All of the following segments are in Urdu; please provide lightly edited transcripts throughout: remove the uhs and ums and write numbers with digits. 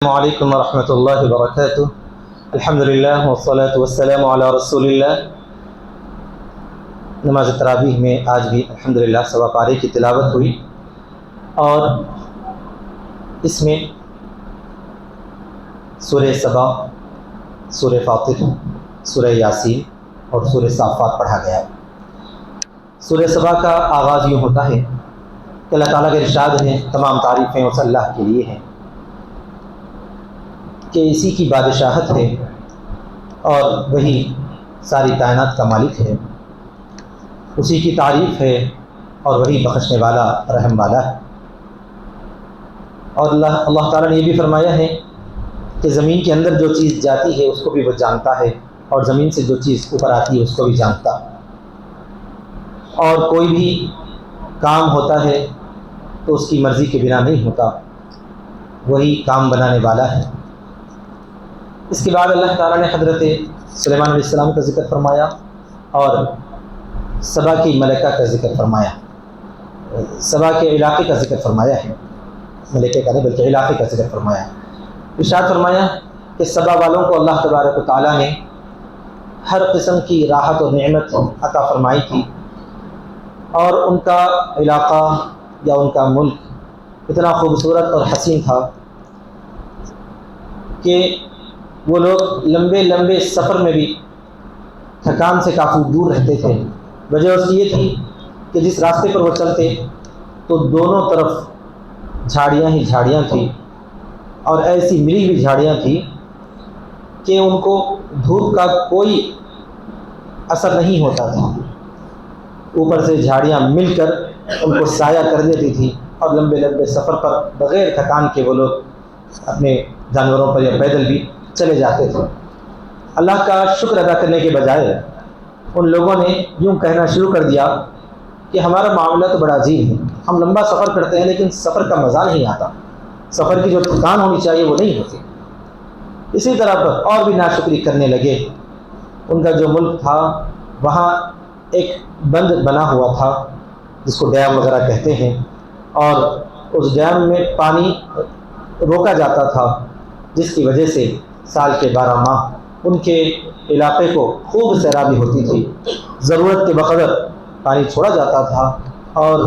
السلام علیکم ورحمۃ اللہ وبرکاتہ۔ الحمدللہ والصلاة والسلام علی رسول اللہ۔ نماز تراویح میں آج بھی الحمدللہ سوا پارے کی تلاوت ہوئی، اور اس میں سورہ سبا، سورہ فاطر، سورہ یاسین اور سورہ صافات پڑھا گیا۔ سورہ سبا کا آغاز یوں ہوتا ہے کہ اللہ تعالیٰ کے ارشاد ہیں، تمام تعریفیں اس اللہ کے لیے ہیں کہ اسی کی بادشاہت ہے اور وہی ساری کائنات کا مالک ہے، اسی کی تعریف ہے اور وہی بخشنے والا رحم والا ہے۔ اور اللہ تعالیٰ نے یہ بھی فرمایا ہے کہ زمین کے اندر جو چیز جاتی ہے اس کو بھی وہ جانتا ہے، اور زمین سے جو چیز اوپر آتی ہے اس کو بھی جانتا ہے، اور کوئی بھی کام ہوتا ہے تو اس کی مرضی کے بنا نہیں ہوتا، وہی کام بنانے والا ہے۔ اس کے بعد اللہ تعالیٰ نے حضرت سلیمان علیہ السلام کا ذکر فرمایا اور سبا کی ملکہ کا ذکر فرمایا، سبا کے علاقے کا ذکر فرمایا ہے، ملکہ کا نہیں بلکہ علاقے کا ذکر فرمایا ہے۔ ارشاد فرمایا کہ سبا والوں کو اللہ تبارک و تعالیٰ نے ہر قسم کی راحت اور نعمت عطا فرمائی تھی، اور ان کا علاقہ یا ان کا ملک اتنا خوبصورت اور حسین تھا کہ وہ لوگ لمبے لمبے سفر میں بھی تھکان سے کافی دور رہتے تھے۔ وجہ اس کی یہ تھی کہ جس راستے پر وہ چلتے تو دونوں طرف جھاڑیاں ہی جھاڑیاں تھیں، اور ایسی ملی ہوئی جھاڑیاں تھیں کہ ان کو دھوپ کا کوئی اثر نہیں ہوتا تھا۔ اوپر سے جھاڑیاں مل کر ان کو سایہ کر دیتی تھی، اور لمبے لمبے سفر پر بغیر تھکان کے وہ لوگ اپنے جانوروں پر یا پیدل بھی چلے جاتے تھے۔ اللہ کا شکر ادا کرنے کے بجائے ان لوگوں نے یوں کہنا شروع کر دیا کہ ہمارا معاملہ تو بڑا عجیب ہے، ہم لمبا سفر کرتے ہیں لیکن سفر کا مزہ نہیں آتا، سفر کی جو تھکان ہونی چاہیے وہ نہیں ہوتی۔ اسی طرح پر اور بھی ناشکری کرنے لگے۔ ان کا جو ملک تھا وہاں ایک بند بنا ہوا تھا جس کو ڈیم وغیرہ کہتے ہیں، اور اس ڈیم میں پانی روکا جاتا تھا، جس کی وجہ سے سال کے 12 ماہ ان کے علاقے کو خوب سیرابی ہوتی تھی، ضرورت کے بقدر پانی چھوڑا جاتا تھا، اور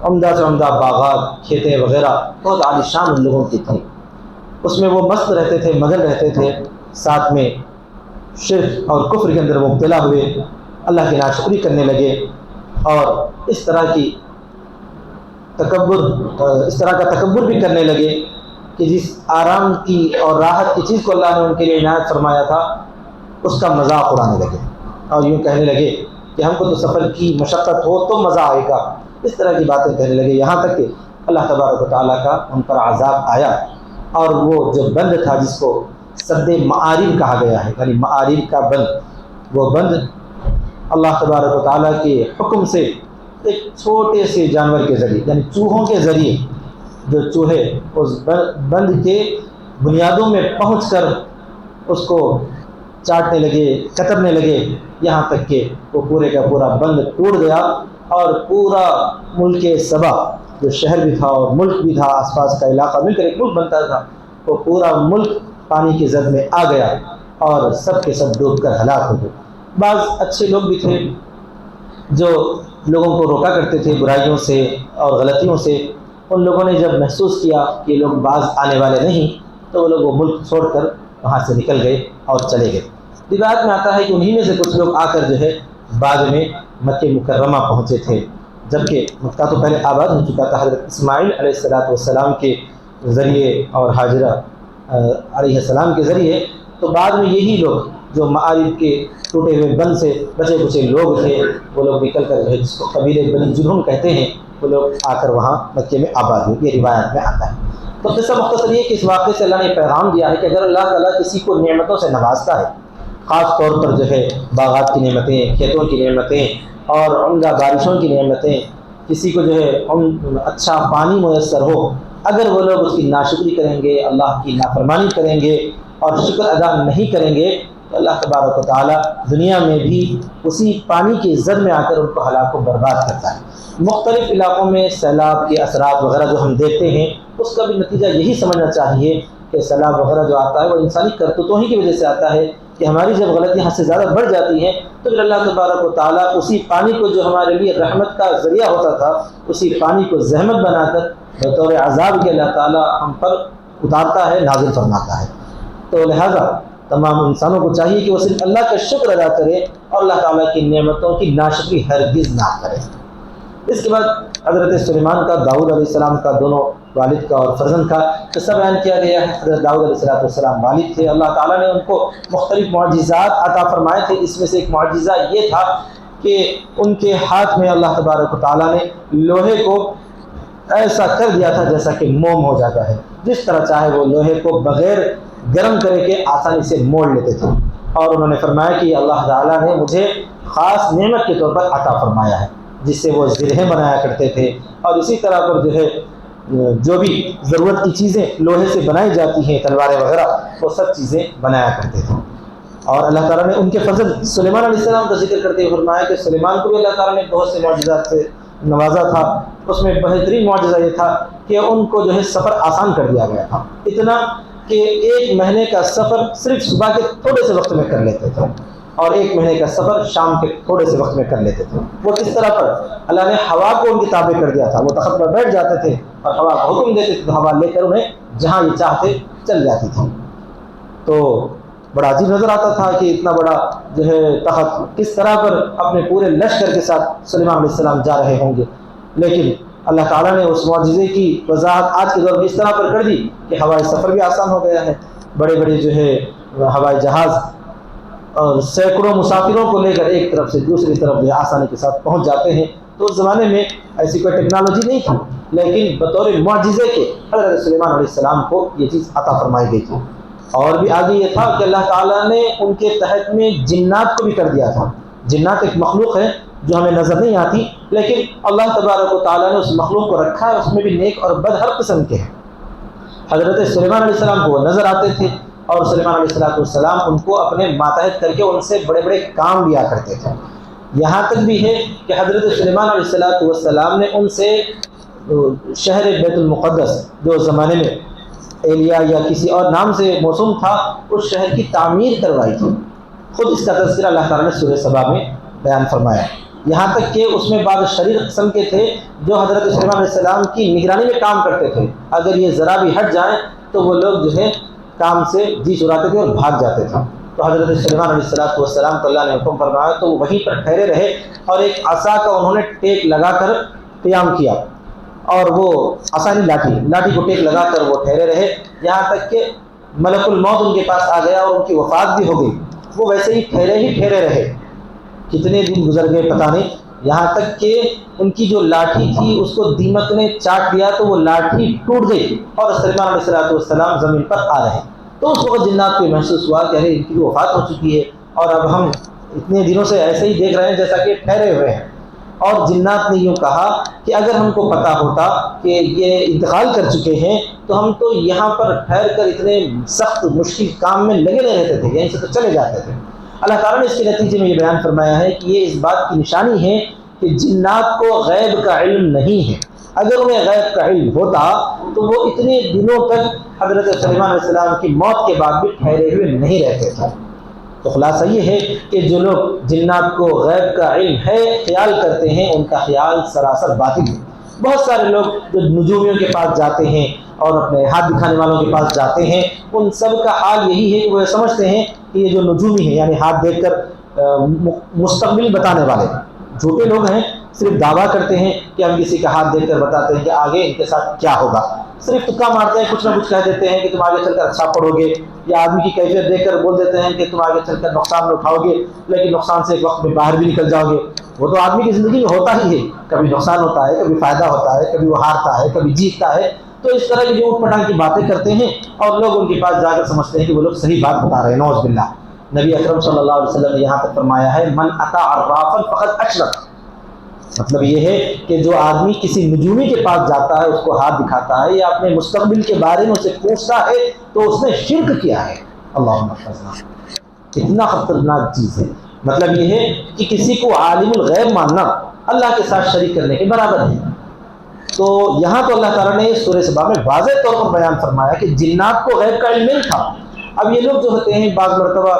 عمدہ سے عمدہ باغات، کھیتیں وغیرہ بہت عالیشان ان لوگوں کی تھی۔ اس میں وہ مست رہتے تھے، مگن رہتے تھے، ساتھ میں شرک اور کفر کے اندر مبتلا ہوئے، اللہ کی ناشکری کرنے لگے، اور اس طرح کا تکبر بھی کرنے لگے کہ جس آرام کی اور راحت کی چیز کو اللہ نے ان کے لیے عنایت فرمایا تھا اس کا مذاق اڑانے لگے، اور یوں کہنے لگے کہ ہم کو تو سفر کی مشقت ہو تو مزہ آئے گا، اس طرح کی باتیں کہنے لگے، یہاں تک کہ اللہ تبارک و تعالیٰ کا ان پر عذاب آیا، اور وہ جو بند تھا جس کو سد معارب کہا گیا ہے، یعنی معارب کا بند، وہ بند اللہ تبارک و تعالیٰ کے حکم سے ایک چھوٹے سے جانور کے ذریعے، یعنی چوہوں کے ذریعے، جو چوہے اس بند کے بنیادوں میں پہنچ کر اس کو چاٹنے لگے، کترنے لگے، یہاں تک کہ وہ پورے کا پورا بند ٹوٹ گیا، اور پورا ملک سبا، جو شہر بھی تھا اور ملک بھی تھا، آس پاس کا علاقہ مل کر ایک ملک بنتا تھا، وہ پورا ملک پانی کی زد میں آ گیا، اور سب کے سب ڈوب کر ہلاک ہو گئے۔ بعض اچھے لوگ بھی تھے جو لوگوں کو روکا کرتے تھے برائیوں سے اور غلطیوں سے، ان لوگوں نے جب محسوس کیا کہ لوگ باز آنے والے نہیں، تو وہ لوگ وہ ملک چھوڑ کر وہاں سے نکل گئے اور چلے گئے۔ روایت میں آتا ہے کہ انہی میں سے کچھ لوگ آ کر جو ہے بعد میں مکہ مکرمہ پہنچے تھے، جبکہ مکہ تو پہلے آباد ہو چکا تھا حضرت اسماعیل علیہ السلام کے ذریعے اور ہاجرہ علیہ السلام کے ذریعے، تو بعد میں یہی لوگ جو معارب کے ٹوٹے ہوئے بند سے بچے کچے لوگ تھے، وہ لوگ نکل کر جو ہے جس کو قبیلے بنی جرہم کہتے ہیں، وہ لوگ آ کر وہاں مکے میں آباد ہوئے، یہ روایت میں آتا ہے۔ تو قصہ مختصر یہ کہ اس واقعے سے اللہ نے پیغام دیا ہے کہ اگر اللہ تعالیٰ کسی کو نعمتوں سے نوازتا ہے، خاص طور پر جو ہے باغات کی نعمتیں، کھیتوں کی نعمتیں اور عمدہ بارشوں کی نعمتیں، کسی کو جو ہے اچھا پانی میسر ہو، اگر وہ لوگ اس کی ناشکری کریں گے، اللہ کی نافرمانی کریں گے اور شکر ادا نہیں کریں گے، تو اللہ تبارک و تعالیٰ دنیا میں بھی اسی پانی کی زد میں آ کر ان کو ہلاک و برباد کرتا ہے۔ مختلف علاقوں میں سیلاب کے اثرات وغیرہ جو ہم دیکھتے ہیں، اس کا بھی نتیجہ یہی سمجھنا چاہیے کہ سیلاب وغیرہ جو آتا ہے وہ انسانی کرتوتوں ہی کی وجہ سے آتا ہے کہ ہماری جب غلطیاں حد سے زیادہ بڑھ جاتی ہیں تو پھر اللہ تبارک و تعالیٰ اسی پانی کو جو ہمارے لیے رحمت کا ذریعہ ہوتا تھا اسی پانی کو زحمت بنا کر بطور عذاب کے اللہ تعالیٰ ہم پر اتارتا ہے، نازل فرماتا ہے۔ تو لہٰذا تمام انسانوں کو چاہیے کہ وہ صرف اللہ کا شکر ادا کرے اور اللہ تعالیٰ کی نعمتوں کی ناشکری ہرگز نہ کرے۔ اس کے بعد حضرت سلیمان کا داؤد علیہ السلام کا دونوں والد کا اور فرزند کا قصہ بیان کیا گیا ہے۔ حضرت داؤد علیہ السلام والد تھے، اللہ تعالیٰ نے ان کو مختلف معجزات عطا فرمائے تھے۔ اس میں سے ایک معجزہ یہ تھا کہ ان کے ہاتھ میں اللہ تبارک و تعالیٰ نے لوہے کو ایسا کر دیا تھا جیسا کہ موم ہو جاتا ہے، جس طرح چاہے وہ لوہے کو بغیر گرم کرے کے آسانی سے موڑ لیتے تھے۔ اور انہوں نے فرمایا کہ اللہ تعالیٰ نے مجھے خاص نعمت کے طور پر عطا فرمایا ہے، جس سے وہ زرہیں بنایا کرتے تھے، اور اسی طرح پر جو ہے جو بھی ضرورت کی چیزیں لوہے سے بنائی جاتی ہیں، تلواریں وغیرہ، وہ سب چیزیں بنایا کرتے تھے۔ اور اللہ تعالیٰ نے ان کے فضل سلیمان علیہ السلام کا ذکر کرتے ہوئے فرمایا کہ سلیمان کو بھی اللہ تعالیٰ نے بہت سے معجزات سے نوازا تھا۔ اس میں بہترین معجزہ یہ تھا کہ ان کو جو ہے سفر آسان کر دیا گیا تھا، اتنا کہ 1 مہینے کا سفر صرف صبح کے تھوڑے سے وقت میں کر لیتے تھے، اور 1 مہینے کا سفر شام کے تھوڑے سے وقت میں کر لیتے تھے۔ وہ کس طرح پر اللہ نے ہوا کو ان کی تابع کر دیا تھا، وہ تخت پر بیٹھ جاتے تھے اور ہوا کو حکم دیتے تھے تو ہوا لے کر انہیں جہاں یہ چاہتے چل جاتی تھی۔ تو بڑا عجیب نظر آتا تھا کہ اتنا بڑا جو ہے تخت کس طرح پر اپنے پورے لشکر کے ساتھ سلیمان علیہ السلام جا رہے ہوں گے، لیکن اللہ تعالیٰ نے اس معجزے کی وضاحت آج کے دور میں اس طرح پر کر دی کہ ہوائی سفر بھی آسان ہو گیا ہے۔ بڑے بڑے جو ہے ہوائی جہاز اور سینکڑوں مسافروں کو لے کر ایک طرف سے دوسری طرف جو آسانی کے ساتھ پہنچ جاتے ہیں۔ تو اس زمانے میں ایسی کوئی ٹیکنالوجی نہیں تھی، لیکن بطور معجزے کے حضرت سلیمان علیہ السلام کو یہ چیز عطا فرمائی گئی تھی۔ اور بھی آگے یہ تھا کہ اللہ تعالیٰ نے ان کے تحت میں جنات کو بھی کر دیا تھا۔ جنات ایک مخلوق ہے جو ہمیں نظر نہیں آتی، لیکن اللہ تبارک و تعالیٰ نے اس مخلوق کو رکھا ہے، اس میں بھی نیک اور بد ہر قسم کے ہیں۔ حضرت سلیمان علیہ السلام کو وہ نظر آتے تھے، اور سلیمان علیہ السلام ان کو اپنے ماتحت کر کے ان سے بڑے بڑے کام لیا کرتے تھے۔ یہاں تک بھی ہے کہ حضرت سلیمان علیہ السلام نے ان سے شہر بیت المقدس جو اس زمانے میں ایلیا یا کسی اور نام سے موسوم تھا، اس شہر کی تعمیر کروائی تھی۔ خود اس کا تذکرہ اللہ تعالیٰ نے سورہ سبا میں بیان فرمایا، یہاں تک کہ اس میں بعض شریر قسم کے تھے جو حضرت سلیمان علیہ السلام کی نگرانی میں کام کرتے تھے، اگر یہ ذرا بھی ہٹ جائیں تو وہ لوگ جو ہے کام سے جی چراتے تھے اور بھاگ جاتے تھے۔ تو حضرت سلیمان علیہ السلام کو اللہ نے حکم فرمایا تو وہ وہیں پر ٹھہرے رہے، اور ایک عصا کا انہوں نے ٹیک لگا کر قیام کیا، اور وہ آسانی لاٹھی کو ٹیک لگا کر وہ ٹھہرے رہے، یہاں تک کہ ملک الموت ان کے پاس آ گیا اور ان کی وفات بھی ہو گئی۔ وہ ویسے ہی ٹھہرے رہے، کتنے دن گزر گئے پتہ نہیں، یہاں تک کہ ان کی جو لاٹھی تھی اس کو دیمک نے چاٹ دیا تو وہ لاٹھی ٹوٹ گئی، اور سلیمان علیہ السلام زمین پر آ رہے۔ تو اس وقت جنات کو محسوس ہوا کہ ان کی وفات ہو چکی ہے، اور اب ہم اتنے دنوں سے ایسے ہی دیکھ رہے ہیں جیسا کہ ٹھہرے ہوئے ہیں۔ اور جنات نے یوں کہا کہ اگر ہم کو پتہ ہوتا کہ یہ انتقال کر چکے ہیں تو ہم تو یہاں پر ٹھہر کر اتنے سخت مشکل کام میں لگے نہیں رہتے تھے، یہیں سے تو چلے جاتے تھے۔ اللہ تعالیٰ نے اس کے نتیجے میں یہ بیان فرمایا ہے کہ یہ اس بات کی نشانی ہے کہ جنات کو غیب کا علم نہیں ہے۔ اگر انہیں غیب کا علم ہوتا تو وہ اتنے دنوں تک حضرت سلیمان علیہ السلام کی موت کے بعد بھی ٹھہرے ہوئے نہیں رہتے تھے۔ تو خلاصہ یہ ہے کہ جو لوگ جنات کو غیب کا علم ہے خیال کرتے ہیں، ان کا خیال سراسر باطل ہے۔ بہت سارے لوگ جو نجومیوں کے پاس جاتے ہیں اور اپنے ہاتھ دکھانے والوں کے پاس جاتے ہیں، ان سب کا حال یہی ہے کہ وہ سمجھتے ہیں کہ یہ جو نجومی ہیں یعنی ہاتھ دیکھ کر مستقبل بتانے والے جھوٹے لوگ ہیں، صرف دعویٰ کرتے ہیں کہ ہم کسی کا ہاتھ دیکھ کر بتاتے ہیں کہ آگے ان کے ساتھ کیا ہوگا، صرف تکا مارتے ہیں، کچھ نہ کچھ کہہ دیتے ہیں کہ تم آگے چل کر اچھا پڑھو گے، یا آدمی کی کیفیت دیکھ کر بول دیتے ہیں کہ تم آگے چل کر نقصان میں اٹھاؤ گے، لیکن نقصان سے ایک وقت میں باہر بھی نکل جاؤ گے۔ وہ تو آدمی کی زندگی میں ہوتا ہی ہے، کبھی نقصان ہوتا ہے، کبھی فائدہ ہوتا ہے، کبھی وہ ہارتا ہے، کبھی جیتتا ہے۔ تو اس طرح کی جو اوٹ پٹانگ کی باتیں کرتے ہیں اور لوگ ان کے پاس جا کر سمجھتے ہیں کہ وہ لوگ صحیح بات بتا رہے ہیں، نعوذ باللہ۔ نبی اکرم صلی اللہ علیہ وسلم نے یہاں تک فرمایا ہے من اتی عرافا فقد اشرک، مطلب یہ ہے کہ جو آدمی کسی نجومی کے پاس جاتا ہے، اس کو ہاتھ دکھاتا ہے یا اپنے مستقبل کے بارے میں اسے پوچھتا ہے تو اس نے شرک کیا ہے۔ اللہم احفظنا، کتنا خطرناک چیز ہے۔ مطلب یہ ہے کہ کسی کو عالم الغیب ماننا اللہ کے ساتھ شریک کرنے کے برابر ہے۔ تو یہاں تو اللہ تعالیٰ نے سورہ سبا میں واضح طور پر بیان فرمایا کہ جنات کو غیب کا علم نہیں تھا۔ اب یہ لوگ جو ہوتے ہیں بعض مرتبہ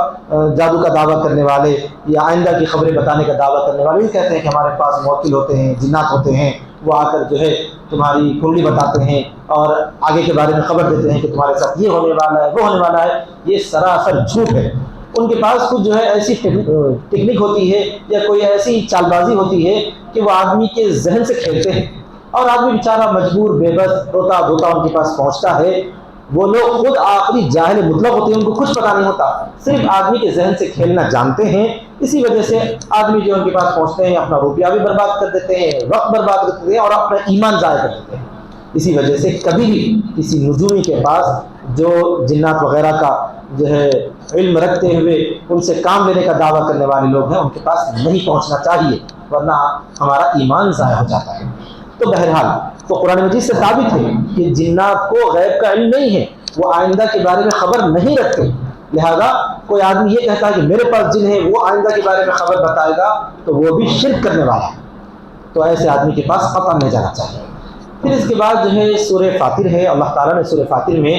جادو کا دعویٰ کرنے والے یا آئندہ کی خبریں بتانے کا دعویٰ کرنے والے بھی کہتے ہیں کہ ہمارے پاس موکل ہوتے ہیں، جنات ہوتے ہیں، وہ آ کر جو ہے تمہاری کنڈلی بتاتے ہیں اور آگے کے بارے میں خبر دیتے ہیں کہ تمہارے ساتھ یہ ہونے والا ہے، وہ ہونے والا ہے۔ یہ سراسر جھوٹ ہے۔ ان کے پاس کچھ جو ہے ایسی ٹیکنیک ہوتی ہے یا کوئی ایسی چال بازی ہوتی ہے کہ وہ آدمی کے ذہن سے کھیلتے ہیں اور آدمی بیچارہ مجبور بے بس روتا دھوتا ان کے پاس پہنچتا ہے۔ وہ لوگ خود آخری جاہل مطلق ہوتے ہیں، ان کو کچھ پتہ نہیں ہوتا، صرف آدمی کے ذہن سے کھیلنا جانتے ہیں۔ اسی وجہ سے آدمی جو ان کے پاس پہنچتے ہیں اپنا روپیہ بھی برباد کر دیتے ہیں، وقت برباد کر دیتے ہیں اور اپنا ایمان ضائع کر دیتے ہیں۔ اسی وجہ سے کبھی بھی کسی نجومی کے پاس جو جنات وغیرہ کا جو ہے علم رکھتے ہوئے ان سے کام لینے کا دعویٰ کرنے والے لوگ ہیں، ان کے پاس نہیں پہنچنا چاہیے، ورنہ ہمارا ایمان ضائع ہو جاتا ہے۔ تو بہرحال تو قرآن مجید سے ثابت ہے کہ جنات کو غیب کا علم نہیں ہے، وہ آئندہ کے بارے میں خبر نہیں رکھتے۔ لہذا کوئی آدمی یہ کہتا ہے کہ میرے پاس جن ہے وہ آئندہ کے بارے میں خبر بتائے گا تو وہ بھی شرک کرنے والا ہے، تو ایسے آدمی کے پاس قطعاً نہیں جانا چاہیے۔ پھر اس کے بعد جو ہے سورہ فاطر ہے، اللہ تعالیٰ نے سورہ فاطر میں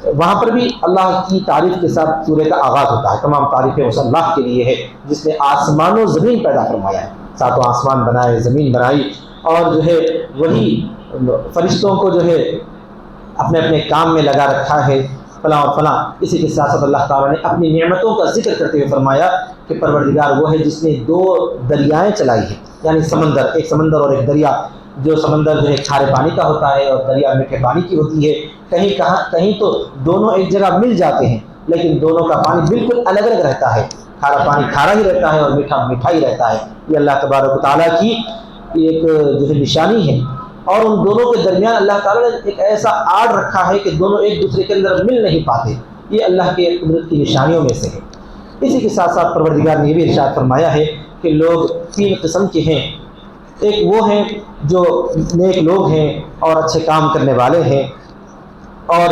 وہاں پر بھی اللہ کی تعریف کے ساتھ سورہ کا آغاز ہوتا ہے۔ تمام تعریفیں اس اللہ کے لیے ہے جس نے آسمان و زمین پیدا فرمایا ہے، ساتوں آسمان بنائے، زمین بنائی، اور جو ہے وہی فرشتوں کو جو ہے اپنے اپنے کام میں لگا رکھا ہے، فلاں اور فلاں۔ اسی کے ساتھ ساتھ اللہ تعالیٰ نے اپنی نعمتوں کا ذکر کرتے ہوئے فرمایا کہ پروردگار وہ ہے جس نے 2 دریائیں چلائی ہیں، یعنی سمندر، ایک سمندر اور ایک دریا۔ جو سمندر جو ہے کھارے پانی کا ہوتا ہے اور دریا میٹھے پانی کی ہوتی ہے، کہیں تو دونوں ایک جگہ مل جاتے ہیں لیکن دونوں کا پانی بالکل الگ الگ رہتا ہے، کھارا پانی کھارا ہی رہتا ہے اور میٹھا میٹھا ہی رہتا ہے۔ یہ اللہ تبارک و تعالیٰ کی ایک جو ہے نشانی ہے، اور ان دونوں کے درمیان اللہ تعالیٰ نے ایک ایسا آڑ رکھا ہے کہ دونوں ایک دوسرے کے اندر مل نہیں پاتے۔ یہ اللہ کے قدرت کی نشانیوں میں سے ہے۔ اسی کے ساتھ ساتھ پروردگار نے یہ بھی ارشاد فرمایا ہے کہ لوگ 3 قسم کے ہیں۔ ایک وہ ہیں جو نیک لوگ ہیں اور اچھے کام کرنے والے ہیں، اور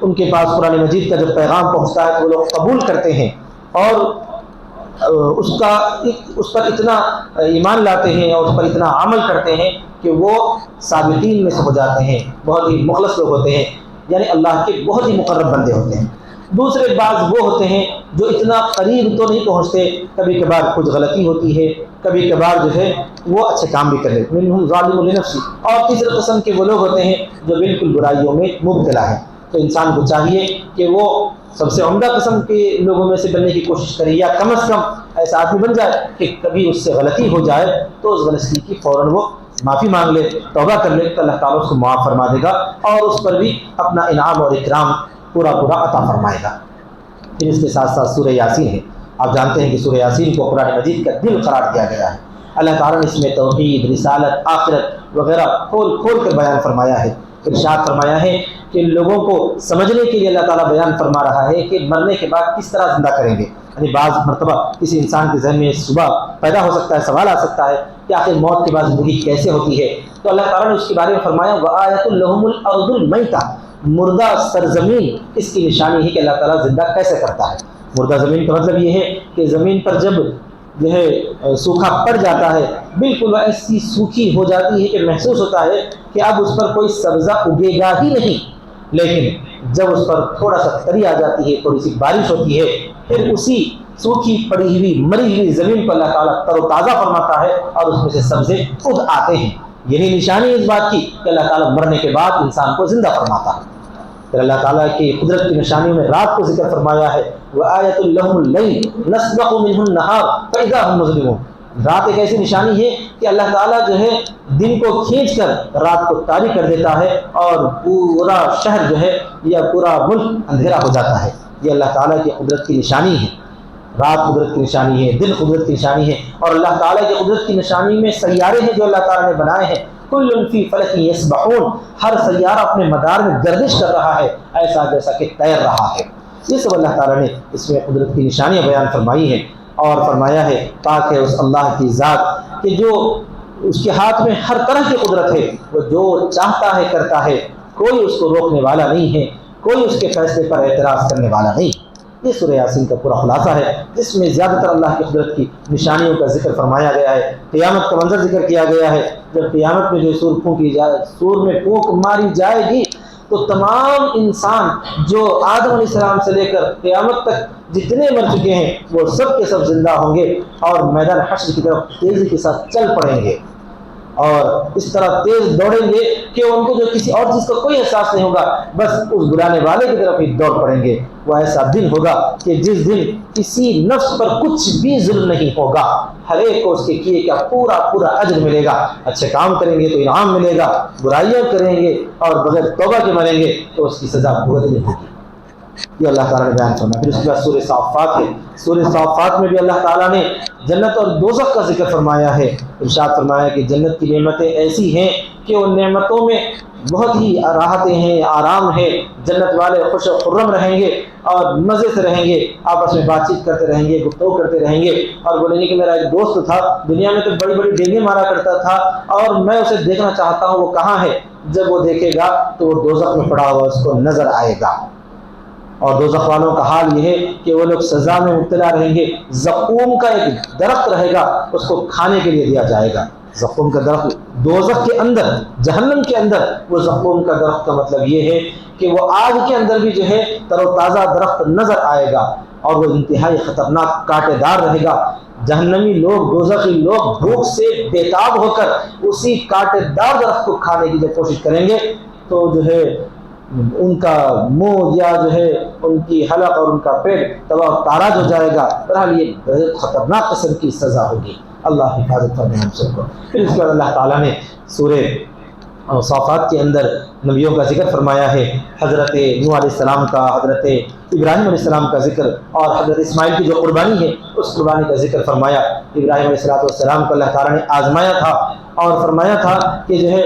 ان کے پاس قرآن مجید کا جب پیغام پہنچتا ہے تو وہ لوگ قبول کرتے ہیں اور اس پر اتنا ایمان لاتے ہیں اور اس پر اتنا عمل کرتے ہیں کہ وہ سابقین میں سے ہو جاتے ہیں، بہت ہی مخلص لوگ ہوتے ہیں، یعنی اللہ کے بہت ہی مقرب بندے ہوتے ہیں۔ دوسرے بعض وہ ہوتے ہیں جو اتنا قریب تو نہیں پہنچتے، کبھی کبھار کچھ غلطی ہوتی ہے، کبھی کبھار جو ہے وہ اچھے کام بھی کر لیتے ہیں، منہم ظالم لنفسہ۔ اور تیسرے قسم کے وہ لوگ ہوتے ہیں جو بالکل برائیوں میں مبتلا ہیں۔ تو انسان کو چاہیے کہ وہ سب سے عمدہ قسم کے لوگوں میں سے بننے کی کوشش کرے، یا کم از کم ایسا آدمی بن جائے کہ کبھی اس سے غلطی ہو جائے تو اس غلطی کی فوراً وہ معافی مانگ لے، توبہ کر لے، تو اللہ تعالیٰ اس کو معاف فرما دے گا اور اس پر بھی اپنا انعام اور اکرام پورا عطا فرمائے گا۔ پھر اس کے ساتھ ساتھ سورہ یاسین ہے۔ آپ جانتے ہیں کہ سورہ یاسین کو قرآن مجید کا دل قرار دیا گیا ہے۔ اللہ تعالیٰ نے اس میں توحید، رسالت، آخرت وغیرہ کھول کھول کر بیان فرمایا ہے۔ ارشاد فرمایا ہے کہ لوگوں کو سمجھنے کے لیے اللہ تعالیٰ بیان فرما رہا ہے کہ مرنے کے بعد کس طرح زندہ کریں گے۔ یعنی بعض مرتبہ کسی انسان کے ذہن میں صبح پیدا ہو سکتا ہے، سوال آ سکتا ہے کہ آخر موت کے بعد زندگی کیسے ہوتی ہے، تو اللہ تعالیٰ نے اس کے بارے میں فرمایا وَآیَةٌ لَهُمُ الْأَرْضُ الْمَيْتَةُ، مردہ سرزمین اس کی نشانی ہے کہ اللہ تعالیٰ زندہ کیسے کرتا ہے۔ مردہ زمین کا مطلب یہ ہے کہ زمین پر جب جو ہے سوکھا پڑ جاتا ہے، بالکل ایسی سوکھی ہو جاتی ہے کہ محسوس ہوتا ہے کہ اب اس پر کوئی سبزہ اگے گا ہی نہیں، لیکن جب اس پر تھوڑا سا تری آ جاتی ہے، تھوڑی سی بارش ہوتی ہے، پھر اسی سوکھی پڑی ہوئی مری ہوئی زمین کو اللہ تعالیٰ تر و تازہ فرماتا ہے اور اس میں سے سبزے اگ آتے ہیں۔ یہی نشانی اس بات کی کہ اللہ تعالیٰ مرنے کے بعد انسان کو زندہ فرماتا ہے۔ پھر اللہ تعالیٰ کی قدرت کی نشانیوں میں رات کو ذکر فرمایا ہے وَآیَةٌ لَهُمُ اللَّيْلُ نَسْلَخُ مِنْهُ النَّهَارَ فَإِذَا هُمْ مُظْلِمُونَ۔ رات ایک ایسی نشانی ہے کہ اللہ تعالیٰ جو ہے دن کو کھینچ کر رات کو طاری کر دیتا ہے اور پورا شہر جو ہے یا پورا ملک اندھیرا ہو جاتا ہے۔ یہ اللہ تعالیٰ کی قدرت کی نشانی ہے۔ رات قدرت کی نشانی ہے، دن قدرت کی نشانی ہے، اور اللہ تعالیٰ کی قدرت کی نشانی میں سیارے ہیں جو اللہ تعالیٰ نے بنائے ہیں۔ کل فی فلک یسبحون، ہر سیارہ اپنے مدار میں گردش کر رہا ہے ایسا جیسا کہ تیر رہا ہے۔ یہ سب اللہ تعالیٰ نے اس میں قدرت کی نشانیاں بیان فرمائی ہیں، اور فرمایا ہے پاک ہے اس اللہ کی ذات کہ جو اس کے ہاتھ میں ہر طرح کی قدرت ہے، وہ جو چاہتا ہے کرتا ہے، کوئی اس کو روکنے والا نہیں ہے، کوئی اس کے فیصلے پر اعتراض کرنے والا نہیں۔ یہ سورہ یاسین کا پورا خلاصہ ہے، جس میں زیادہ تر اللہ کی قدرت کی نشانیوں کا ذکر فرمایا گیا ہے، قیامت کا منظر ذکر کیا گیا ہے۔ جب قیامت میں جو سور میں پھونک ماری جائے گی تو تمام انسان جو آدم علیہ السلام سے لے کر قیامت تک جتنے مر چکے ہیں وہ سب کے سب زندہ ہوں گے اور میدان حشر کی طرف تیزی کے ساتھ چل پڑیں گے، اور اس طرح تیز دوڑیں گے کہ ان کو جو کسی اور چیز کا کوئی احساس نہیں ہوگا، بس اس بلانے والے کی طرف ہی دوڑ پڑیں گے۔ وہ ایسا دن ہوگا کہ جس دن کسی نفس پر کچھ بھی ظلم نہیں ہوگا، ہر ایک کو اس کے کیے کا پورا پورا اجر ملے گا۔ اچھے کام کریں گے تو انعام ملے گا، برائیاں کریں گے اور بغیر توبہ کے مریں گے تو اس کی سزا بھگتنی ہوگی۔ یہ اللہ تعالیٰ نے بیان فرمایا۔ پھر اس کے بعد سورہ صافات ہے، سورہ صافات میں بھی اللہ تعالیٰ نے جنت اور دوزخ کا ذکر فرمایا ہے۔ ارشاد فرمایا کہ جنت کی نعمتیں ایسی ہیں کہ ان نعمتوں میں بہت ہی راحتیں ہیں، آرام ہے، جنت والے خوش و خرم رہیں گے اور مزے سے رہیں گے، آپس میں بات چیت کرتے رہیں گے، گفتگو کرتے رہیں گے اور بولیں گے کہ میرا ایک دوست تھا، دنیا میں تو بڑی بڑی ڈینگیں مارا کرتا تھا اور میں اسے دیکھنا چاہتا ہوں، وہ کہاں ہے؟ جب وہ دیکھے گا تو وہ دوزخ میں پڑا ہوا اس کو نظر آئے گا۔ اور دوزخ والوں کا حال یہ ہے کہ وہ لوگ سزا میں مبتلا رہیں گے۔ زقوم کا ایک درخت رہے گا، اس کو کھانے کے لیے دیا جائے گا۔ زقوم کا درخت دوزخ کے اندر، جہنم کے اندر وہ زقوم کا درخت کا مطلب یہ ہے کہ وہ آگ کے اندر بھی جو ہے تر و تازہ درخت نظر آئے گا اور وہ انتہائی خطرناک کانٹے دار رہے گا۔ جہنمی لوگ، دوزخی لوگ بھوک سے بےتاب ہو کر اسی کانٹے دار درخت کو کھانے کی جب کوشش کریں گے تو جو ہے ان کا منہ یا جو ہے ان کی حلق اور ان کا پیٹ تباہ و تاراج ہو جائے گا۔ بہرحال یہ بہت خطرناک قسم کی سزا ہوگی۔ اللہ حفاظت فرمائے ہم سب کو۔ پھر اس کے بعد اللہ تعالیٰ نے سورہ صافات کے اندر نبیوں کا ذکر فرمایا ہے، حضرت نوح علیہ السلام کا، حضرت ابراہیم علیہ السلام کا ذکر اور حضرت اسماعیل کی جو قربانی ہے اس قربانی کا ذکر فرمایا۔ ابراہیم علیہ السلام کو اللہ تعالیٰ نے آزمایا تھا اور فرمایا تھا کہ جو ہے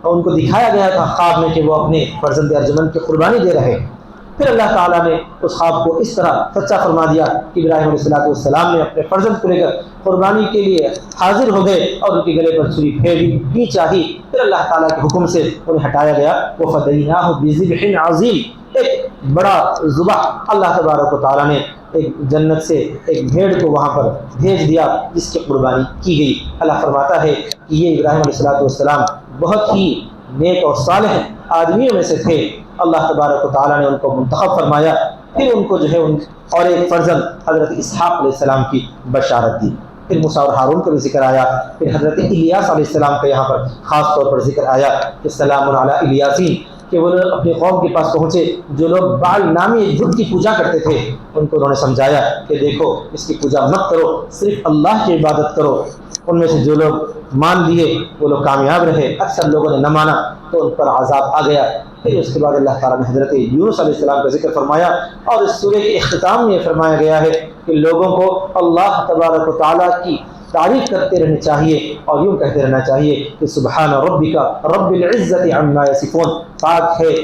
ان کو دکھایا گیا تھا خواب میں کہ وہ اپنے فرزند ارجمند کی قربانی دے رہے۔ پھر اللہ تعالیٰ نے اس خواب کو اس طرح سچا فرما دیا کہ ابراہیم علیہ السلام نے اپنے فرزند کو لے کر قربانی کے لیے حاضر ہو گئے اور ان کے گلے پر چھری پھیری بھی چاہی۔ پھر اللہ تعالیٰ کے حکم سے انہیں ہٹایا گیا۔ وَفَدَيْنَاهُ بِذِبْحٍ عَظِيمٍ، ایک بڑا ذبح اللہ تبارک و تعالیٰ نے ایک جنت سے ایک بھیڑ کو وہاں پر بھیج دیا جس کی قربانی کی گئی۔ اللہ فرماتا ہے کہ یہ ابراہیم علیہ السلام بہت ہی نیک اور صالح آدمیوں میں سے تھے۔ اللہ تبارک و تعالیٰ نے ان کو منتخب فرمایا۔ پھر ان کو جو ہے اور ایک فرزند حضرت اسحاق علیہ السلام کی بشارت دی۔ پھر موسیٰ اور ہارون کا بھی ذکر آیا۔ پھر حضرت الیاس علیہ السلام کا یہاں پر خاص طور پر ذکر آیا کہ سلام علی الیاسین، کہ وہ لوگ اپنے قوم کے پاس پہنچے جو لوگ بعل نامی بت کی پوجا کرتے تھے، ان کو انہوں نے سمجھایا کہ دیکھو اس کی پوجا مت کرو، صرف اللہ کی عبادت کرو۔ ان میں سے جو لوگ مان لیے وہ لوگ کامیاب رہے، اکثر لوگوں نے نہ مانا تو ان پر عذاب آ گیا۔ پھر اس کے بعد اللہ تعالیٰ نے حضرت یونس علیہ السلام کا ذکر فرمایا اور اس سورہ کے اختتام میں یہ فرمایا گیا ہے کہ لوگوں کو اللہ تبارک و تعالیٰ کی تعریف کرتے رہنے چاہیے اور یوں کہتے رہنا چاہیے کہ سبحان ربک رب العزت عما یصفون، پاک ہے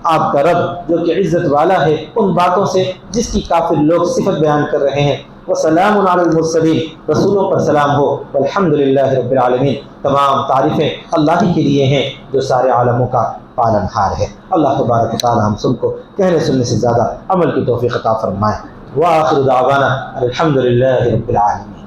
آپ کا رب جو کہ عزت والا ہے ان باتوں سے جس کی کافر لوگ صفت بیان کر رہے ہیں۔ وسلام علی المرسلین، رسولوں پر سلام ہو، والحمد للہ رب العالمین، تمام تعریفیں اللہ ہی کے لیے ہیں جو سارے عالموں کا پالن ہار ہے۔ اللہ تبارک و تعالی ہم سب کو کہنے سننے سے زیادہ عمل کی توفیق عطا فرمائے۔ وآخر دعوانا الحمد للہ رب العالمین۔